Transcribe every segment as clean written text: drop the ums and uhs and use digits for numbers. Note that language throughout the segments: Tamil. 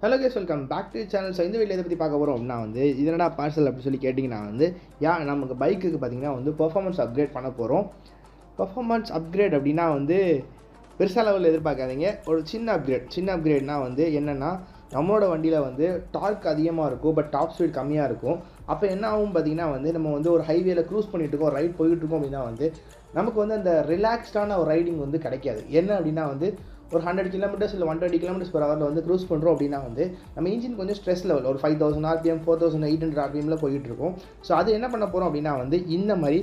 Hello guys, welcome back to channel. So இந்த வீடியோ எதை பற்றி பார்க்க போகிறோம் அப்படின்னா இது என்னடா பார்சல் அப்படி சொல்லி கேட்டிங்கன்னா நமக்கு பைக்குக்கு பார்த்திங்கன்னா பெர்ஃபார்மன்ஸ் அப்கிரேட் பண்ண போகிறோம். பெர்ஃபார்மன்ஸ் அப்கிரேட் அப்படின்னா பெருசாக லெவலில் எதிர்பார்க்காதீங்க. ஒரு சின்ன அப்கிரேட்னா என்னென்னா, நம்மளோட வண்டியில் டார்க் அதிகமாக இருக்கும், பட் டாப் ஸ்பீட் கம்மியாக இருக்கும். அப்போ என்ன ஆகும் பார்த்திங்கன்னா நம்ம ஒரு ஹைவேல க்ரூஸ் பண்ணிகிட்டு இருக்கோம், ரைட் போயிட்டுருக்கோம் அப்படின்னா நமக்கு அந்த ரிலாக்ஸ்டான ஒரு ரைடிங் கிடைக்காது. என்ன அப்படின்னா ஒரு 100 கிலோமீட்டர்ஸ் இல்லை 120 km/h க்ரூஸ் பண்ணுறோம் அப்படின்னா நம்ம இன்ஜின் கொஞ்சம் ஸ்ட்ரெஸ் லெவல் ஒரு 5000 RPM 4800 RPMல போயிட்டு இருக்கும். ஸோ அது என்ன பண்ண போகிறோம் அப்படின்னா இந்த மாதிரி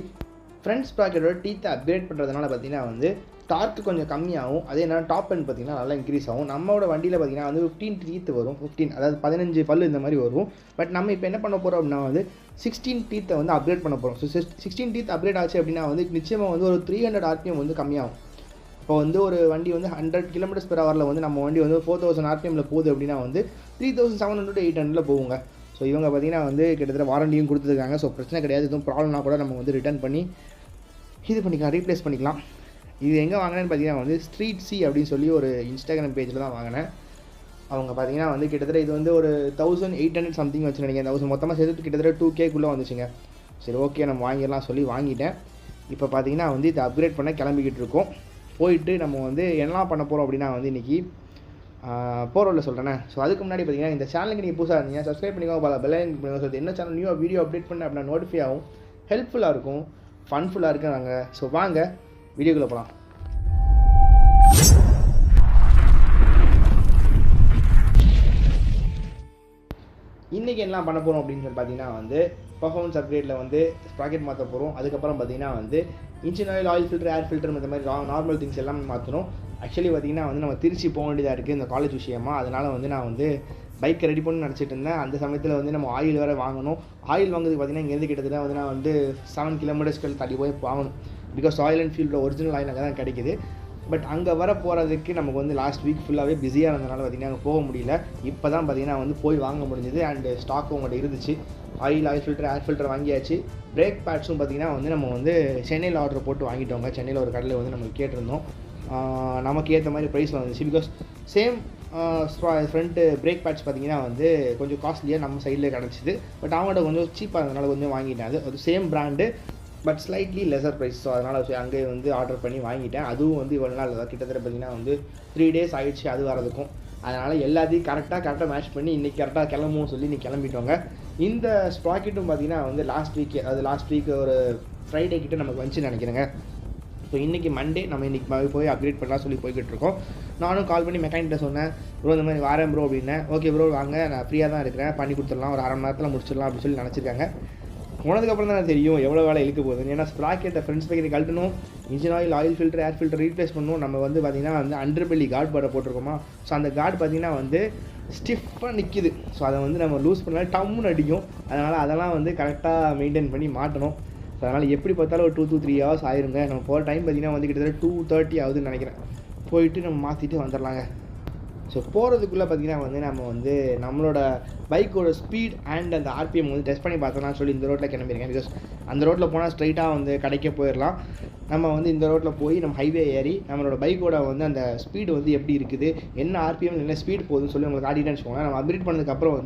ஃப்ரண்ட் ஸ்ப்ராக்கெட்டோட டீத்தை அப்கிரேட் பண்ணுறதுனால பார்த்திங்கன்னா டார்க்கு கொஞ்சம் கம்மியாகும். அதே நேரம் டாப் எண்ட் பார்த்திங்கன்னா நல்லா இன்க்ரீஸ் ஆகும். நம்மளோட வண்டியில் பார்த்திங்கன்னா 15 டீத் வரும். 15 அதாவது 15 பல்லு இந்த மாதிரி வரும். பட் நம்ம இப்போ என்ன பண்ண போகிறோம் அப்படின்னா 16 டீத்தை அப்கிரேட் பண்ண போகிறோம். ஸோ 16 டீத் அப்கிரேட் ஆச்சு அப்படின்னா நிச்சயமாக ஒரு 300 RPM கம்மியாகும். இப்போ ஒரு வண்டி 100 km/h நம்ம வண்டி 4000 RPMல போகுது அப்படின்னா 3700 800 போகுங்க. ஸோ இவங்க பார்த்திங்கன்னா கிட்டத்தட்ட வாரண்டியும் கொடுத்துருக்காங்க. ஸோ பிரச்சனை கிடையாது. எதுவும் ப்ராப்ளம்னா கூட நம்ம ரிட்டர்ன் பண்ணி இது பண்ணிக்கலாம், ரீப்ளேஸ் பண்ணிக்கலாம். இது எங்கே வாங்கினேன்னு பார்த்தீங்கன்னா ஸ்ட்ரீட் சி அப்படின்னு சொல்லி ஒரு இன்ஸ்டாகிராம் பேஜில் தான் வாங்கினேன். அவங்க பார்த்தீங்கன்னா கிட்டத்தட்ட இது ஒரு 1800 சம்திங் வச்சு நினைக்கிறேன். 1000 மொத்தமாக சேர்த்து கிட்டத்தட்ட 2K வந்துச்சுங்க. சரி, ஓகே, நம்ம வாங்கிடலாம் சொல்லி வாங்கிட்டேன். இப்போ பார்த்தீங்கன்னா இதை அப்கிரேட் பண்ண கிளம்பிக்கிட்டு இருக்கோம். போயிட்டு நம்ம என்னலாம் பண்ண போகிறோம் அப்படின்னா இன்றைக்கி போகிறோம்ல சொல்கிறேன். ஸோ அதுக்கு முன்னாடி பார்த்தீங்கன்னா இந்த சேனலுக்கு நீங்கள் புதுசாக இருந்தீங்க சப்ஸ்கிரைப் பண்ணிக்கோங்க, பெல் ஐக்கன் பண்ணுங்க. ஸோ என்ன சேனல் நியூ வீடியோ அப்டேட் பண்ண அப்படின்னா நோட்டிஃபை ஆகும். ஹெல்ப்ஃபுல்லாக இருக்கும், ஃபன்ஃபுல்லாக இருக்குறாங்க. ஸோ வாங்க வீடியோக்குள்ளே போகலாம். இன்றைக்கி என்ன பண்ண போகிறோம் அப்படின்னு சொல்லி பார்த்தீங்கன்னா பர்ஃபார்மன்ஸ் அப்கிரேட்டில் ஸ்ப்ராக்கெட் மாற்ற போகிறோம். அதுக்கப்புறம் பார்த்தீங்கன்னா engine oil filter, air filter இந்த மாதிரி நார்மல் திங்ஸ் எல்லாமே மாற்றணும். ஆக்சுவலி பார்த்தீங்கன்னா நம்ம திருச்சி போக வேண்டியதாக இருக்குது இந்த காலேஜ் விஷயமா. அதனால் நான் பைக்கை ரெடி பண்ணி நினச்சிட்டு இருந்தேன். அந்த சமயத்தில் நம்ம ஆயில் வேறு வாங்கணும். ஆயில் வாங்குறதுக்கு பார்த்தீங்கன்னா இங்கேருந்து கிட்டத்தட்ட நான் 7 km தள்ளி போய் வாங்கணும். பிகாஸ் ஆயில் அண்ட் ஃபியூலோட ஒரிஜினல் ஆயில் அங்கே தான் கிடைக்குது. பட் அங்கே வர போகிறதுக்கு நமக்கு லாஸ்ட் வீக் ஃபுல்லாகவே பிஸியாக இருந்ததுனால பார்த்திங்கன்னா அங்கே போக முடியல. இப்போ தான் பார்த்திங்கன்னா போய் வாங்க முடிஞ்சது. அண்டு ஸ்டாக்கும் உங்கள்கிட்ட இருந்துச்சு. ஆயில் ஃபில்டர், ஏர் ஃபில்டர் வாங்கியாச்சு. பிரேக் பேட்ஸும் பார்த்திங்கன்னா நம்ம சென்னையில் ஆர்டர் போட்டு வாங்கிட்டோங்க. சென்னையில் ஒரு கடையில் நம்ம கேட்டிருந்தோம். நமக்கு ஏற்ற மாதிரி ப்ரைஸில் வந்துச்சு. Because same front brake pads பார்த்திங்கன்னா கொஞ்சம் காஸ்ட்லியாக நம்ம சைடில் கிடச்சிது. பட் அவங்கள்ட்ட கொஞ்சம் சீப்பாக இருந்ததுனால கொஞ்சம் வாங்கிட்டேன். அது same brand but slightly lesser price. So அதனால் அங்கே ஆர்டர் பண்ணி வாங்கிட்டேன். அதுவும் இவ்வளோ நாள் கிட்டத்தட்ட பார்த்திங்கன்னா 3 days ஆகிடுச்சு அது வரதுக்கும். அதனால் எல்லாத்தையும் கரெக்டாக மேட்ச் பண்ணி இன்றைக்கி கரெக்டாக கிளம்புவோம் சொல்லி இன்றைக்கி கிளம்பிட்டோங்க. இந்த ஸ்ப்ராக்கெட்டும் பார்த்திங்கன்னா லாஸ்ட் வீக் ஒரு ஃப்ரைடே கிட்டே நமக்கு வந்துச்சுன்னு நினைக்கிறேங்க. ஸோ இன்றைக்கி மண்டே நம்ம இன்றைக்கி போய் அப்கிரேட் பண்ணலாம் சொல்லி போய்கிட்டு இருக்கோம். நானும் கால் பண்ணி மெக்கானிக்கிட்ட சொன்னேன், ப்ரோ இந்த மாதிரி வரேன் ப்ரோ அப்படின்னேன். ஓகே ப்ரோ வாங்க, நான் ஃப்ரீயாக தான் இருக்கிறேன், பண்ணி கொடுத்துடலாம், ஒரு 1/2 மணி நேரத்தில் முடிச்சிடலாம் அப்படின்னு சொல்லி நினச்சிருக்காங்க. போனதுக்கப்புறம் தான் தெரியும் எவ்வளோ வேலை இழுக்க போகுது. ஏன்னா ஸ்ப்ராக்கெட்டை ஃப்ரண்ட் ஸ்ப்ராக்கெட்டை கழட்டணும், engine oil filter, air filter replace பண்ணணும். நம்ம பார்த்திங்கன்னா அண்டர்பெல்லி கார்டு பாட போட்டிருக்கோமா. ஸோ அந்த கார்டு பார்த்திங்கன்னா ஸ்டிஃபாக நிற்கிது. ஸோ அதை நம்ம லூஸ் பண்ணாலும் டம்முன்னு அடிக்கும். அதெல்லாம் கரெக்டாக மெயின்டைன் பண்ணி மாட்டணும். ஸோ அதனால் எப்படி பார்த்தாலும் ஒரு 2 to 3 hours ஆயிருங்க. நம்ம போகிற டைம் பார்த்திங்கன்னா கிட்டத்தட்ட 2:30 ஆகுதுன்னு நினைக்கிறேன். போயிட்டு நம்ம மாற்றிட்டு வந்துடலாங்க. ஸோ போகிறதுக்குள்ளே பார்த்திங்கன்னா நம்ம நம்மளோட பைக்கோட ஸ்பீட் அண்ட் அந்த RPM டெஸ்ட் பண்ணி பார்த்தோம்னா சொல்லி இந்த ரோட்டில் கிளம்பியிருக்கேன். பிகாஸ் அந்த ரோட்டில் போனால் ஸ்ட்ரைட்டாக கடைக்கே போயிடலாம். நம்ம இந்த ரோட்டில் போய் நம்ம ஹைவே ஏறி நம்மளோட பைக்கோட அந்த ஸ்பீடு எப்படி இருக்குது, என்ன RPM என்ன ஸ்பீட் போகுதுன்னு சொல்லி உங்களுக்கு காட்டிட்டேன்னு வச்சுக்கோங்க. நம்ம அப்கிரேட் பண்ணதுக்கப்புறம்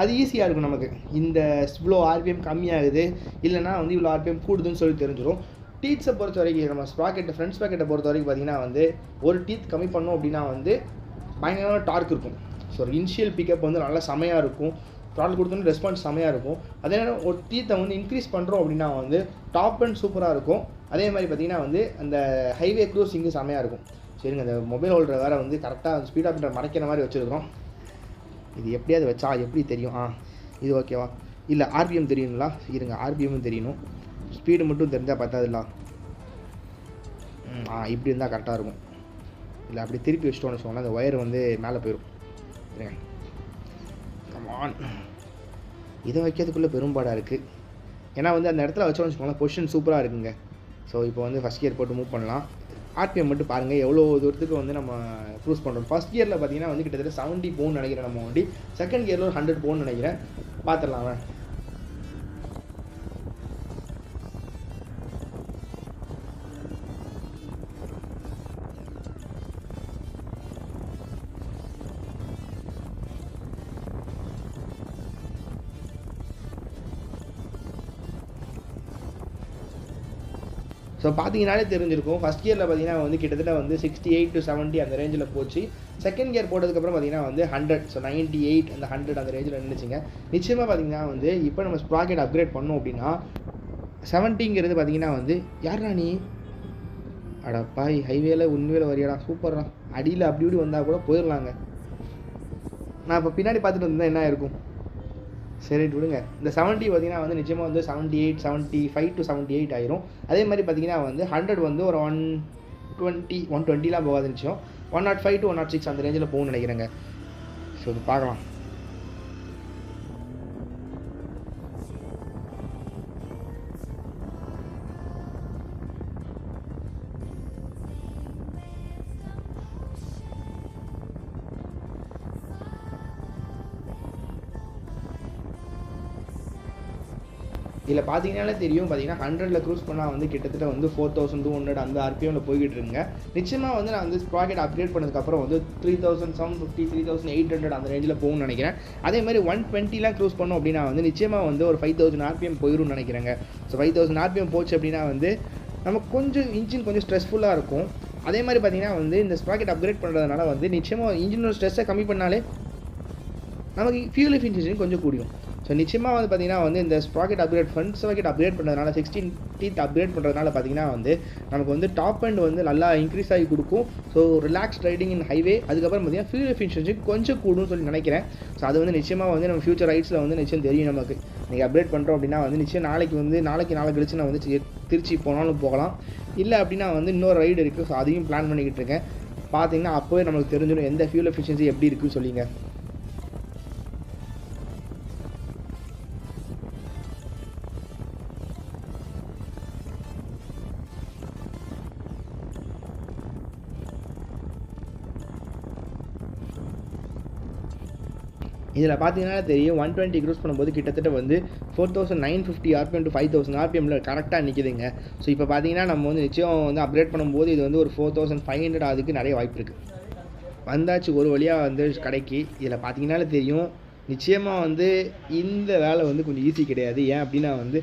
அது ஈஸியாக இருக்கும். நமக்கு இந்த இவ்வளோ RPM கம்மியாகுது இல்லைனா இவ்வளோ RPM கூடுதுன்னு சொல்லி தெரிஞ்சிடும். டீத்ஸை பொறுத்த வரைக்கும் நம்ம ஸ்ப்ராக்கெட்டை ஃப்ரண்ட் ஸ்ப்ராக்கெட்டை பொறுத்த வரைக்கும் பார்த்திங்கன்னா ஒரு டீத் கம்மி பண்ணோம் அப்படின்னா பயங்கரமான டார்க் இருக்கும். ஸோ இனிஷியல் பிக்கப் நல்லா செமையாக இருக்கும். த்ராட்டில் கொடுத்தோன்னு ரெஸ்பான்ஸ் செமையாக இருக்கும். அதே நேரம் ஒரு டீத்தை இன்க்ரீஸ் பண்ணுறோம் அப்படின்னா டாப் அண்ட் சூப்பராக இருக்கும். அதே மாதிரி பார்த்திங்கன்னா அந்த ஹைவே க்ரூசிங்கு செமையாக இருக்கும். சரிங்க, அந்த மொபைல் ஹோல்டர் வேறு கரெக்டாக ஸ்பீட் ஆஃப் மறைக்கிற மாதிரி வச்சுருக்கிறோம். இது எப்படியாவது வச்சா எப்படி தெரியும்? இது ஓகேவா? இல்லை RPM தெரியணுங்களா? இருங்க, RPM தெரியணும். ஸ்பீடு மட்டும் தெரிஞ்சால் பார்த்தாதுல்ல. இப்படி இருந்தால் கரெக்டாக இருக்கும். இல்லை அப்படி திருப்பி வச்சிட்டோன்னு வச்சுக்கோங்களேன், அந்த ஒயர் மேலே போயிடும். சரிங்க, கமான். இதை வைக்கிறதுக்குள்ளே பெரும்பாடாக இருக்குது. ஏன்னா அந்த இடத்துல வச்சோன்னு வச்சுக்கோங்களேன் பொசிஷன் சூப்பராக இருக்குங்க. ஸோ இப்போ ஃபஸ்ட் கியர் போட்டு மூவ் பண்ணலாம். RPM மட்டும் பாருங்கள் எவ்வளோ தூரத்துக்கு நம்ம க்ரூஸ் பண்ணுறோம். ஃபஸ்ட் கியரில் பார்த்தீங்கன்னா கிட்டத்தட்ட 70 போன்னு நினைக்கிறேன் நம்ம வண்டி. செகண்ட் கியரில் ஒரு 100 போன்னு நினைக்கிறேன். பார்த்துடலாம். ஸோ பார்த்தீங்கனாலே தெரிஞ்சிருக்கும். ஃபஸ்ட் கியரில் பார்த்தீங்கன்னா வந்து கிட்டத்தட்ட வந்து 68 to 70 அந்த ரேஞ்சில் போச்சு. செகண்ட் கியர் போட்டதுக்கப்புறம் பார்த்தீங்கன்னா வந்து 100, ஸோ 98 அந்த 100 அந்த ரேஞ்சில் நின்றுச்சுங்க. நிச்சயமாக பார்த்தீங்கன்னா வந்து இப்போ நம்ம ஸ்ப்ராக்கெட் அப்கிரேட் பண்ணோம் அப்படின்னா 70ங்கிறது பார்த்தீங்கன்னா வந்து யாரா நீ அடப்பாய் ஹைவேல உண்மையில வரியாடா சூப்பர்டா அடியில் அப்படி இப்படி வந்தால் கூட போயிடலாங்க. நான் இப்போ பின்னாடி பார்த்துட்டு வந்தால் என்ன இருக்கும் சரி விடுங்க. இந்த 70 பார்த்தீங்கன்னா வந்து நிச்சயமாக வந்து 78 75 to 78 ஆயிரும். அதே மாதிரி பார்த்தீங்கன்னா வந்து 100 வந்து ஒரு 120 போகாது நிச்சயம் 105 to 106 அந்த ரேஞ்சில் போகும்னு நினைக்கிறேங்க. ஸோ இது பார்க்கலாம். இதில் பார்த்தீங்கன்னாலே தெரியும். பார்த்தீங்கன்னா 100ல் க்ரூஸ் பண்ணால் வந்து கிட்டத்தட்ட வந்து 4200 அந்த ஆர்பிஎம்மில் போய்கிட்டு இருக்குங்க. நிச்சயமாக வந்து நான் வந்து ஸ்ப்ராக்கெட் அப்கிரேட் பண்ணதுக்கப்புறம் வந்து 3750 3800 அந்த ரேஞ்சில் போகும்னு நினைக்கிறேன். அதே மாதிரி 120லாம் க்ரூஸ் பண்ணோம் அப்படின்னா வந்து நிச்சயமாக வந்து ஒரு 5000 ஆர்பிஎம் போயிடும்னு நினைக்கிறேங்க. ஸோ 5000 ஆர்பிஎம் போச்சு அப்படின்னா வந்து நமக்கு கொஞ்சம் இன்ஜின் கொஞ்சம் ஸ்ட்ரெஸ்ஃபுல்லாக இருக்கும். அதே மாதிரி பார்த்தீங்கன்னா வந்து இந்த ஸ்ப்ராக்கெட் அப்கிரேட் பண்ணுறதுனால வந்து நிச்சயமாக இன்ஜினோட ஸ்ட்ரெஸ்ஸை கம்மி பண்ணாலே நமக்கு ஃபியூல் எஃபிஷியன்சி கொஞ்சம் கூடியும். ஸோ நிச்சயமாக வந்து பார்த்தீங்கன்னா வந்து இந்த sprocket upgrade front sprocket upgrade பண்ணுறதுனால 16 teeth அப்கிரேட் பண்ணுறதுனால பார்த்தீங்கன்னா வந்து நமக்கு வந்து டாப் எண்ட் வந்து நல்லா இன்க்ரீஸ் ஆகி கொடுக்கும். ஸோ ரிலாக்ஸ் ரைடிங் இன் ஹைவே. அதுக்கப்புறம் பார்த்தீங்கன்னா ஃபியூல் எஃபிஷியன்சி கொஞ்சம் கூடும்னு சொல்லி நினைக்கிறேன். ஸோ அது வந்து நிச்சயமாக வந்து நம்ம ஃபியூச்சர் ரைட்ஸில் வந்து நிச்சயம் தெரியும் நமக்கு. நீங்கள் அப்கிரேட் பண்ணுறோம் அப்படின்னா வந்து நிச்சயம் நாளைக்கு நாளை கழிச்சு நான் வந்து திருச்சி போனாலும் போகலாம். இல்லை அப்படின்னா வந்து இன்னொரு ரைடு இருக்குது. ஸோ அதையும் பிளான் பண்ணிக்கிட்டு இருக்கேன். பார்த்தீங்கன்னா அப்போவே நமக்கு தெரிஞ்சிடும் எந்த ஃபியூல் எஃபிஷியன்சி எப்படி இருக்குன்னு சொல்லிங்க. இதில் பார்த்தீங்கன்னா தெரியும் 120 க்ரூஸ் பண்ணும்போது கிட்டத்தட்ட வந்து 4950 ஆர்பிஎம் டு 5000 ஆர்பிஎம்மில் கரெக்டாக நிற்கிதுங்க. ஸோ இப்போ பார்த்தீங்கன்னா நம்ம வந்து நிச்சயம் வந்து அப்கிரேட் பண்ணும்போது இது வந்து ஒரு 4500 அதுக்கு நிறைய வாய்ப்பு இருக்குது. வந்தாச்சு ஒரு வழியாக வந்து கடைக்கு. இதில் பார்த்தீங்கன்னாலே தெரியும் நிச்சயமாக வந்து இந்த வேலை வந்து கொஞ்சம் ஈஸி கிடையாது. ஏன் அப்படின்னா வந்து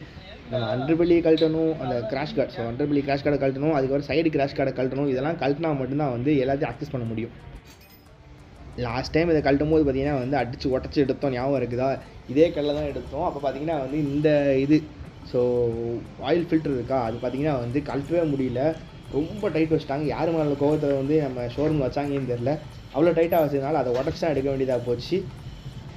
நம்ம அண்டர்பெல்லியை கழட்டணும், அந்த crash card, so underbelly crash கார்டை கழட்டணும், அதுக்கப்புறம் சைடு கிராஷ் கார்டை கழட்டணும். இதெல்லாம் கழட்டினா மட்டும்தான் வந்து எல்லாத்தையும் ஆக்சஸ் பண்ண முடியும். லாஸ்ட் டைம் இதை கழட்டும் போது பார்த்தீங்கன்னா வந்து அடித்து உடச்சி எடுத்தோம், ஞாபகம் இருக்குதா? இதே கல்லில் தான் எடுத்தோம். அப்போ பார்த்தீங்கன்னா வந்து இந்த இது ஸோ ஆயில் ஃபில்டர் இருக்கா, அது பார்த்தீங்கன்னா வந்து கழட்டவே முடியல, ரொம்ப டைட் வச்சுட்டாங்க. யார் மேலே கோவத்தை வந்து நம்ம ஷோரூம் வச்சாங்கன்னு தெரில, அவ்வளோ டைட்டாக வச்சதுனால அதை உடச்சி தான் எடுக்க வேண்டியதாக போச்சு.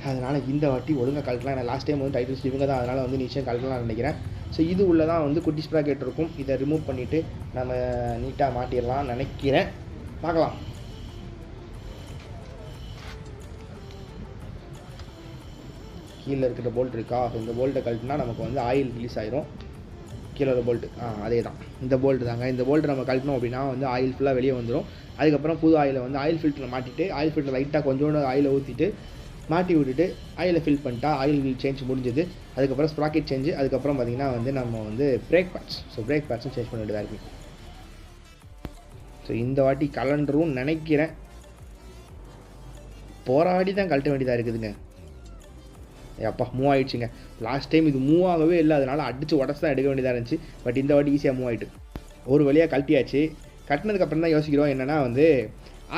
அதனால் இந்த வாட்டி ஒழுங்காக கழட்டலாம். ஏன்னா லாஸ்ட் டைம் வந்து டைட் வச்சு இவங்க தான், அதனால் வந்து நிச்சயம் கழட்டலாம்னு நினைக்கிறேன். ஸோ இது உள்ளே தான் வந்து குட்டி ஸ்ப்ராக்கெட் இருக்கும். இதை ரிமூவ் பண்ணிவிட்டு நம்ம நீட்டாக மாட்டிடலாம் நினைக்கிறேன். பார்க்கலாம். கீழே இருக்கிற போல்ட் இருக்கா, இந்த போல்ட்டை கழட்டினா நமக்கு வந்து ஆயில் ரிலீஸ் ஆயிரும். கீழே ஒரு போல்ட்டு அதே தான், இந்த போல்ட்டு தாங்க. இந்த போல்ட்டு நம்ம கழட்டினோம் அப்படின்னா வந்து ஆயில் ஃபுல்லாக வெளியே வந்துடும். அதுக்கப்புறம் புது ஆயிலை வந்து ஆயில் ஃபில்டரை மாட்டிட்டு, ஆயில் ஃபில்டர் லைட்டாக கொஞ்சோண்டு ஆயிலை ஊற்றிட்டு மாட்டி விட்டுட்டு ஆயிலை ஃபில் பண்ணிட்டா ஆயில் சேஞ்ச் முடிஞ்சது. அதுக்கப்புறம் ஸ்ப்ராக்கெட் சேஞ்சு, அதுக்கப்புறம் பார்த்திங்கன்னா வந்து நம்ம வந்து பிரேக் பேட்ச், ஸோ பிரேக் பேட்ச்சும் சேஞ்ச் பண்ண வேண்டியதாக இருக்குது. ஸோ இந்த வாட்டி கலண்டரும் நினைக்கிறேன் போராடி தான் கழட்ட வேண்டியதாக இருக்குதுங்க. அப்பா மூவ் ஆகிடுச்சுங்க. லாஸ்ட் டைம் இது மூவ் ஆகவே இல்லை, அதனால் அடித்து உடச்சி தான் எடுக்க வேண்டியதாக இருந்துச்சு. பட் இந்த வாட்டி ஈஸியாக மூவ் ஆகிட்டு ஒரு வழியாக கழட்டியாச்சு. கட்டினதுக்கப்புறம் தான் யோசிக்கிறோம் என்னென்னா வந்து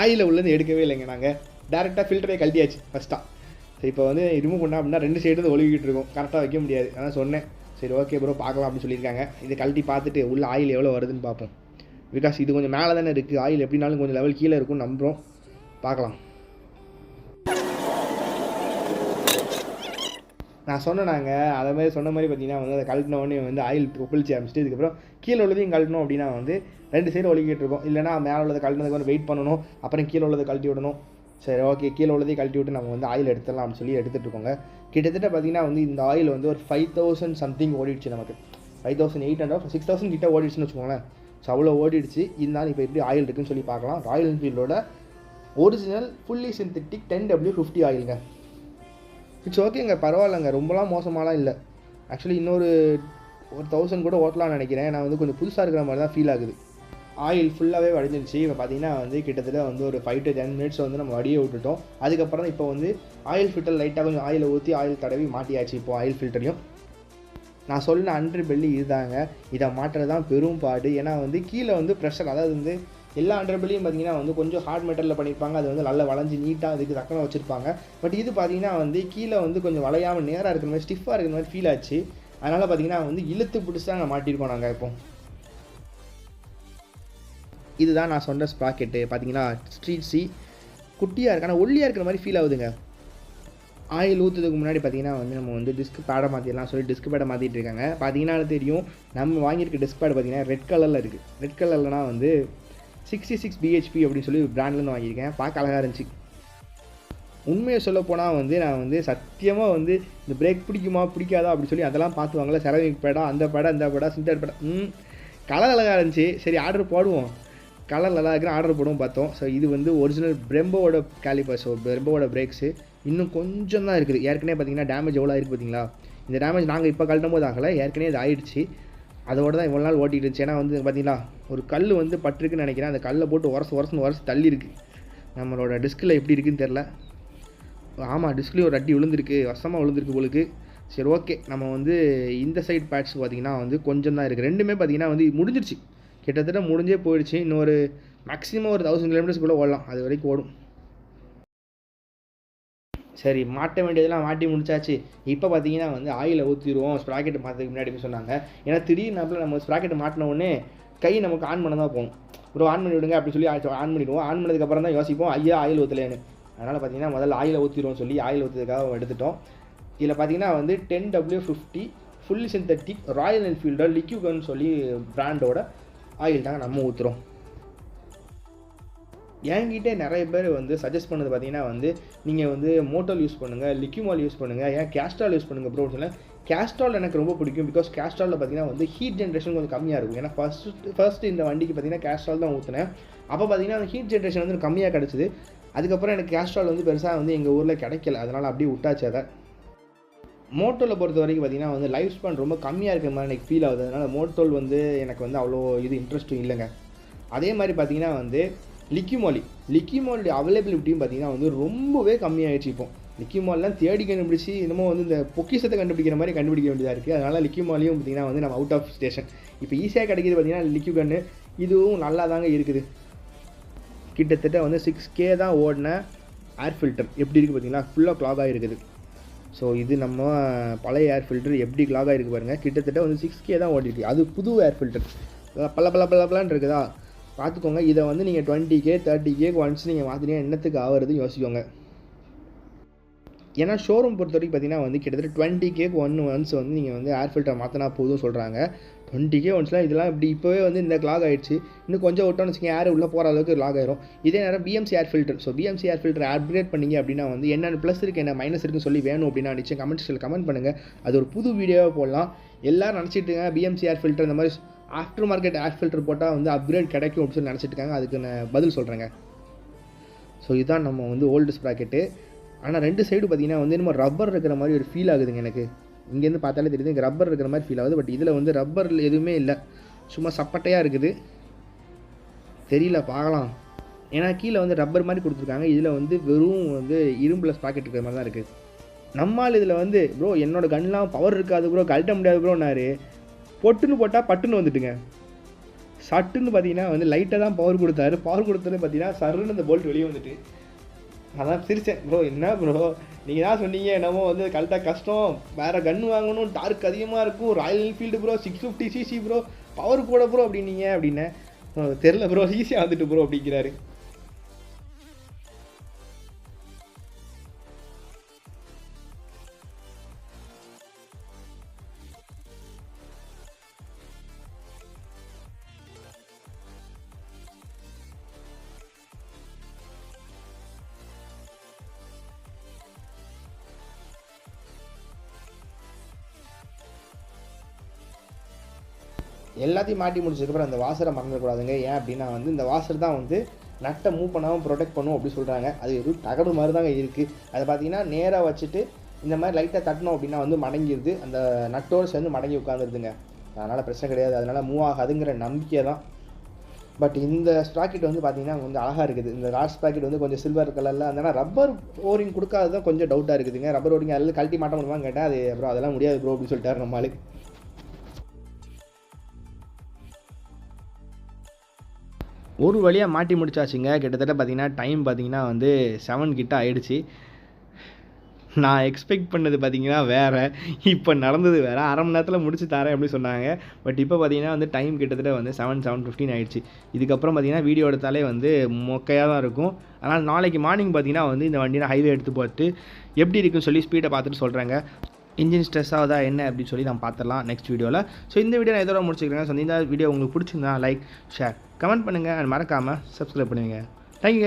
ஆயிலில் உள்ளது எடுக்கவே இல்லைங்க. நாங்கள் டேரெக்டாக ஃபில்டரே கழட்டியாச்சு ஃபஸ்ட்டாக. சரி இப்போ வந்து ரிமூவ் பண்ணோம் அப்படின்னா 2 சைடு ஒழுகிட்டு இருக்கும், கரெக்டாக வைக்க முடியாது. அதான் சொன்னேன், சரி ஓகே ப்ரோ பார்க்கலாம் அப்படின்னு சொல்லியிருக்காங்க. இதை கழட்டி பார்த்துட்டு உள்ள ஆயில் எவ்வளோ வருதுன்னு பார்ப்போம். பிகாஸ் இது கொஞ்சம் மேலே தானே இருக்குது, ஆயில் எப்படினாலும் கொஞ்சம் லெவல் கீழே இருக்கும்னு நம்புகிறோம். பார்க்கலாம். நான் சொன்னேனாங்க, அதை மாதிரி சொன்ன மாதிரி பார்த்தீங்கன்னா வந்து அதை கழட்டின உடனே வந்து ஆயில் கொப்பளிச்சு ஆரம்பிச்சிட்டு இதுக்கப்புறம் கீழே உள்ளதையும் கழட்டணும் அப்படின்னா வந்து 2 சைடு ஒழுகிட்டு இருக்கும். இல்லைனா மேலே உள்ளதை கழட்டினதுக்கு வந்து வெயிட் பண்ணணும், அப்புறம் கீழே உள்ளதை கழட்டி விடணும். சரி ஓகே, கீழே உள்ளதையும் கழட்டி விட்டு நம்ம வந்து ஆயில் எடுத்துடலாம் அப்படின்னு சொல்லி எடுத்துகிட்டு இருக்கோங்க. கிட்டத்தட்ட பார்த்தீங்கன்னா வந்து இந்த ஆயில் வந்து ஒரு 5000 சம்திங் ஓடிடுச்சு நமக்கு. 5800 6000 கிட்ட ஓடிடுச்சுன்னு வச்சுக்கோங்களேன். ஸோ அவ்வளோ ஓடிடுச்சு. இருந்தாலும் இப்போ எப்படி ஆயில் இருக்குன்னு சொல்லி பார்க்கலாம். ராயல் என்ஃபீல்டோட ஒரிஜினல் ஃபுல்லி சிந்தட்டிக் 10W50 ஆயிலுங்க. இட்ஸ் ஓகேங்க, பரவாயில்லைங்க, ரொம்பலாம் மோசமாலாம் இல்லை. ஆக்சுவலி இன்னொரு 1000 கூட ஓட்டலாம்னு நினைக்கிறேன். நான் வந்து கொஞ்சம் புதுசாக இருக்கிற மாதிரி தான் ஃபீல் ஆகுது. ஆயில் ஃபுல்லாகவே வடிஞ்சிருச்சு. இப்போ பார்த்தீங்கன்னா வந்து கிட்டத்தட்ட வந்து ஒரு 5 to 10 minutes வந்து நம்ம வடியை விட்டுட்டோம். அதுக்கப்புறம் தான் இப்போ வந்து ஆயில் ஃபில்டர் லைட்டாக கொஞ்சம் ஆயிலை ஊற்றி ஆயில் தடவி மாட்டியாச்சு இப்போ ஆயில் ஃபில்டரையும். நான் சொன்ன அண்டர்பெல்லி இதுதாங்க. இதை மாட்டுறது தான் பெரும் பாடு. ஏன்னா வந்து கீழே வந்து ப்ரெஷர், அதாவது வந்து எல்லா அண்டர்பெல்லியும் பார்த்தீங்கன்னா வந்து கொஞ்சம் ஹார்ட் மெட்டலில் பண்ணியிருப்பாங்க. அது வந்து நல்லா வளைஞ்சு நீட்டாக அதுக்கு தக்கன வச்சுருப்பாங்க. பட் இது பார்த்தீங்கன்னா வந்து கீழே வந்து கொஞ்சம் வளையாமல் நேராக இருக்கிற மாதிரி ஸ்டிஃபாக இருக்கிற மாதிரி ஃபீல் ஆச்சு. அதனால் பார்த்தீங்கன்னா வந்து இழுத்து பிடிச்சி தான் மாட்டியிருக்கோம் நாங்கள். இப்போ இதுதான் நான் சொன்ன ஸ்ப்ராக்கெட்டு. பார்த்தீங்கன்னா ஸ்ட்ரீட் சி குட்டியாக இருக்கு, ஆனால் ஒல்லியாக இருக்கிற மாதிரி ஃபீல் ஆகுதுங்க. ஆயில் ஊற்றுறதுக்கு முன்னாடி பார்த்தீங்கன்னா வந்து நம்ம வந்து டிஸ்க் பேடை மாற்றிடலாம் சொல்லி டிஸ்க் பேடை மாற்றிட்டு இருக்காங்க. பார்த்தீங்கன்னா தெரியும், நம்ம வாங்கியிருக்க டிஸ்க் பேட் பார்த்தீங்கன்னா ரெட் கலரில் இருக்குது. ரெட் கலர்லனா வந்து 66 BHP அப்படின்னு சொல்லி பிராண்ட்லேருந்து வாங்கியிருக்கேன். பார்க்க அழகாக இருந்துச்சு. உண்மையை சொல்ல போனால் வந்து நான் வந்து சத்தியமாக வந்து இந்த பிரேக் பிடிக்குமா பிடிக்காதா அப்படின்னு சொல்லி அதெல்லாம் பார்த்துவாங்களே, செராமிக் பேடா, அந்த பேடா, இந்த பேடா, சிந்தர் பேடா, கலர் அழகாக இருந்துச்சு. சரி ஆர்டர் போடுவோம், கலர் நல்லா இருக்கிற ஆர்டர் போடுவோம் பார்த்தோம். ஸோ இது வந்து ஒரிஜினல் பிரெம்போவோட கேலிப்பர். ஸோ பிரெம்போவோட பிரேக்ஸு இன்னும் கொஞ்சம் தான் இருக்குது. ஏற்கனவே பார்த்தீங்கன்னா டேமேஜ் எவ்வளோ ஆயிருக்கு பார்த்தீங்களா. இந்த டேமேஜ் நாங்கள் இப்போ கழட்டும் போது ஆகலை, ஏற்கனவே இது ஆயிடுச்சு. அதோடு தான் இவ்வளோ நாள் ஓட்டிகிட்டு இருந்துச்சு. ஏன்னா வந்து பார்த்தீங்களா ஒரு கல் வந்து பட்டிருக்குன்னு நினைக்கிறேன். அந்த கல்லை போட்டு உரசு தள்ளி இருக்குது. நம்மளோட டிஸ்கில் எப்படி இருக்குன்னு தெரில. ஆமாம், டிஸ்க்லேயும் ஒரு அடி விழுந்திருக்கு, வசமாக விழுந்திருக்கு போலுக்கு. சரி ஓகே, நம்ம வந்து இந்த சைட் பேட்ச் பார்த்திங்கன்னா வந்து கொஞ்சம் தான் இருக்குது. ரெண்டுமே பார்த்திங்கன்னா வந்து முடிஞ்சிருச்சு, கிட்டத்தட்ட முடிஞ்சே போயிடுச்சு. இன்னொரு மேக்ஸிமம் ஒரு 1000 கிலோமீட்டர்ஸ்க்குள்ளே ஓடலாம், அது வரைக்கும் ஓடும். சரி, மாட்ட வேண்டியதெல்லாம் மாட்டி முடிச்சாச்சு. இப்போ பார்த்தீங்கன்னா வந்து ஆயிலை ஊற்றிடுவோம் ஸ்ப்ராக்கெட் மாற்றுறதுக்கு முன்னாடி சொன்னாங்க. ஏன்னா திடீர்னு நம்ம ஸ்ப்ராக்கெட் மாட்டின உடனே கை நமக்கு ஆன் பண்ண தான் போகும். ஒரு ஆன் பண்ணி விடுங்க அப்படின்னு சொல்லி ஆன் பண்ணிடுவோம். ஆன் பண்ணதுக்கப்புறம் தான் யோசிப்போம் ஐயா ஆயில் ஊற்றலேன்னு. அதனால் பார்த்தீங்கன்னா முதல்ல ஆயிலை ஊற்றிடுவோம் சொல்லி ஆயில் ஊற்றுறதுக்காக எடுத்துட்டோம். இதில் பார்த்தீங்கன்னா வந்து 10W50 ஃபுல்லி சிந்தட்டிக் ராயல் என்ஃபீல்டர் லிக்யூகன்னு சொல்லி பிராண்டோட ஆயில் தாங்க நம்ம ஊற்றுறோம். என்கிட்ட நிறைய பேர் வந்து சஜஸ்ட் பண்ணது பார்த்தீங்கன்னா வந்து நீங்கள் வந்து மோட்டோல் யூஸ் பண்ணுங்கள், லிக்யூமால் யூஸ் பண்ணுங்கள், ஏன் கேஸ்ட்ரால் யூஸ் பண்ணுங்கள் ப்ரோ சொல்ல. கேஸ்ட்ரால் எனக்கு ரொம்ப பிடிக்கும். பிகாஸ் கேஸ்ட்ராலில் பார்த்தீங்கன்னா வந்து ஹீட் ஜென்ரேஷன் கொஞ்சம் கம்மியாக இருக்கும். ஏன்னா ஃபர்ஸ்ட் இந்த வண்டிக்கு பார்த்தீங்கன்னா கேஸ்ட்ரால் தான் ஊற்றினேன். அப்போ பார்த்தீங்கன்னா அந்த ஹீட் ஜென்ரேஷன் வந்து கம்மியாக கிடச்சிது. அதுக்கப்புறம் எனக்கு கேஸ்ட்ரால் வந்து பெருசாக வந்து எங்கள் ஊரில் கிடைக்கல, அதனால் அப்படியே விட்டாச்சு. அதை மோட்டோவில் பொறுத்த வரைக்கும் பார்த்தீங்கன்னா வந்து லைஃப் ஸ்பேன் ரொம்ப கம்மியாக இருக்கிற மாதிரி எனக்கு ஃபீல் ஆகுது. அதனால் மோட்டோல் வந்து எனக்கு வந்து அவ்வளோ இது இன்ட்ரெஸ்ட்டும் இல்லைங்க. அதே மாதிரி பார்த்தீங்கன்னா வந்து லிக்யூமாலோடைய அவைலபிலிட்டியும் பார்த்தீங்கன்னா வந்து ரொம்பவே கம்மியாகிடுச்சு. இப்போ லிக்யூமால்லாம் தேடி கண்டுபிடிச்சி இன்னமும் வந்து இந்த பொக்கிஷத்தை கண்டுபிடிக்கிற மாதிரி கண்டுபிடிக்க வேண்டியதாக இருக்குது. அதனால் லிக்யூமாலையும் பார்த்தீங்கன்னா வந்து நம்ம அவுட் ஆஃப் ஸ்டேஷன் இப்போ ஈஸியாக கிடைக்கிது. பார்த்தீங்கன்னா லிக்யூ கன்று இதுவும் நல்லா தாங்க இருக்குது. கிட்டத்தட்ட வந்து 6K தான் ஓடின ஏர் ஃபில்டர் எப்படி இருக்குது பார்த்தீங்கன்னா, ஃபுல்லாக க்ளாக் ஆகிருக்குது. ஸோ இது நம்ம பழைய ஏர் ஃபில்டர் எப்படி க்ளாக் ஆகிருக்கு பாருங்கள். கிட்டத்தட்ட வந்து 6K தான் ஓடிருக்கு. அது புது ஏர் ஃபில்டர் பல இருக்குதா பார்த்துக்கோங்க. இதை வந்து நீங்கள் 20K 30K ஒன்ஸ் நீங்கள் மாற்றினீங்க என்னத்துக்கு ஆகிறது யோசிக்கோங்க. ஏன்னா ஷோரூம் பொறுத்த வரைக்கும் பார்த்தீங்கன்னா வந்து கிட்டத்தட்ட 20K ஒன்ஸ் வந்து நீங்கள் வந்து ஏர் ஃபில்டர் மாற்றினா போதும் சொல்கிறாங்க. 20K ஒன்ஸ்லாம் இதெல்லாம் இப்படி இப்போவே வந்து இந்த க்ளாக் ஆகிடுச்சு. இன்னும் கொஞ்சம் விட்டோன்னு வச்சுக்கோங்க ஏர் உள்ளே போகிற அளவுக்கு க்ளாக் ஆயிரும். இதே நேரம் BMC air filter. So BMC air filter upgrade பண்ணிங்க அப்படின்னா வந்து என்னென்ன ப்ளஸ் இருக்குது என்ன மைனஸ் இருக்குன்னு சொல்லி வேணும் அப்படின்னா நிச்சயம் கமெண்ட் பண்ணுங்கள். அது ஒரு புது வீடியோவாக போடலாம். எல்லோரும் நினச்சிட்டுங்க BMC ஏர் ஃபில்டர் இந்த மாதிரி ஆஃப்டர் மார்க்கெட் ஏர் ஃபில்டர் போட்டால் வந்து அப்கிரேட் கிடைக்கும் அப்படின்னு சொல்லி நினச்சிட்டு இருக்காங்க. அதுக்கு நான் பதில் சொல்கிறேங்க. ஸோ இதுதான் நம்ம வந்து ஓல்டு ஸ்ப்ராக்கெட்டு. ஆனால் ரெண்டு சைடு பார்த்தீங்கன்னா வந்து இன்னும் ரப்பர் இருக்கிற மாதிரி ஒரு ஃபீல் ஆகுதுங்க எனக்கு. இங்கேருந்து பார்த்தாலே தெரியுது இங்கே ரப்பர் இருக்கிற மாதிரி ஃபீல் ஆகுது. பட் இதில் வந்து ரப்பர் எதுவுமே இல்லை, சும்மா சப்பட்டையாக இருக்குது. தெரியல, பார்க்கலாம். ஏன்னா கீழே வந்து ரப்பர் மாதிரி கொடுத்துருக்காங்க, இதில் வந்து வெறும் வந்து இரும்பில் ஸ்ப்ராக்கெட் இருக்கிற மாதிரி தான் இருக்குது. நம்மால் இதில் வந்து ப்ரோ என்னோடய கன்லாம் பவர் இருக்காது ப்ரோ, கழட்ட முடியாது ப்ரோன்னாரு. பொட்டுன்னு போட்டால் பட்டுன்னு வந்துட்டுங்க. சட்டுன்னு பார்த்தீங்கன்னா வந்து லைட்டாக தான் பவர் கொடுத்தாரு. பவர் கொடுத்தது பார்த்தீங்கன்னா சருன்னு அந்த போல்ட் வெளியே வந்துட்டு. அதான் சிரிச்சேன், ப்ரோ என்ன ப்ரோ நீங்கள் தான் சொன்னீங்க என்னமோ வந்து கரெக்டாக கஷ்டம், வேறு கன்று வாங்கணும், டார்க் அதிகமாக இருக்கும், Royal Enfield bro 650cc bro, power கூட ப்ரோ அப்படின்னீங்க அப்படின்னு. தெரில ப்ரோ ஈஸியாக வந்துட்டு ப்ரோ அப்படிங்கிறாரு. எல்லாத்தையும் மாட்டி முடிச்சதுக்கப்புறம் அந்த வாசரை மறந்துடக்கூடாதுங்க. ஏன் அப்படின்னா வந்து இந்த வாசர் தான் வந்து நட்டை மூவ் பண்ணாமல் ப்ரொடெக்ட் பண்ணும் அப்படி சொல்கிறாங்க. அது ஒரு தகடு மாதிரி தாங்க இருக்குது. அதை பார்த்தீங்கன்னா நேராக வச்சுட்டு இந்த மாதிரி லைட்டாக தட்டணும் அப்படின்னா வந்து மடங்கிடுது, அந்த நட்டோடு சேர்ந்து மடங்கி உட்காந்துருதுங்க. அதனால் பிரச்சனை கிடையாது, அதனால் மூவ் ஆகாதுங்கிற நம்பிக்கை தான். பட் இந்த ஸ்ப்ராக்கெட் வந்து பார்த்தீங்கன்னா வந்து அழகாக இருக்குது. இந்த லாஸ்ட் ஸ்ப்ராக்கெட் வந்து கொஞ்சம் சில்வர் கலரில், அதனால் ரப்பர் ஓரிங் கொடுக்காது தான் கொஞ்சம் டவுட்டாக இருக்குதுங்க. ரப்பர் ஓரிங் அதில் கழட்டி மாட்ட முடியுமான்னு கேட்டால் அது அப்புறம் அதெல்லாம் முடியாது ப்ரோ அப்படின்னு சொல்லிட்டாரு நம்மளுக்கு. ஒரு வழியாக மாட்டி முடிச்சாச்சுங்க. கிட்டத்தட்ட பார்த்தீங்கன்னா டைம் பார்த்தீங்கன்னா வந்து 7 கிட்ட ஆயிடுச்சு. நான் எக்ஸ்பெக்ட் பண்ணது பார்த்தீங்கன்னா வேறு, இப்போ நடந்தது வேறு. அரை மணி நேரத்தில் முடிச்சு தரேன் அப்படின்னு சொன்னாங்க. பட் இப்போ பார்த்தீங்கன்னா வந்து டைம் கிட்டத்தட்ட வந்து 7:15 ஆயிடுச்சு. இதுக்கப்புறம் பார்த்தீங்கன்னா வீடியோ எடுத்தாலே வந்து மொக்கையாக தான் இருக்கும். அதனால் நாளைக்கு மார்னிங் பார்த்தீங்கன்னா வந்து இந்த வண்டியை ஹைவே எடுத்து பார்த்து எப்படி இருக்குன்னு சொல்லி ஸ்பீடை பார்த்துட்டு சொல்கிறேங்க. இன்ஜின் ஸ்ட்ரெஸ் ஆகுதா என்ன அப்படின்னு சொல்லி நம்ம பார்த்துடலாம் நெக்ஸ்ட் வீடியோவில். ஸோ இந்த வீடியோ நான் இதோட முடிச்சுக்கிறேன். ஸோ இந்த வீடியோ உங்களுக்கு பிடிச்சிருந்தா லைக், ஷேர், கமெண்ட் பண்ணுங்கள் அண்ட் மறக்காமல் சப்ஸ்கிரைப் பண்ணுவீங்க. Thank you guys.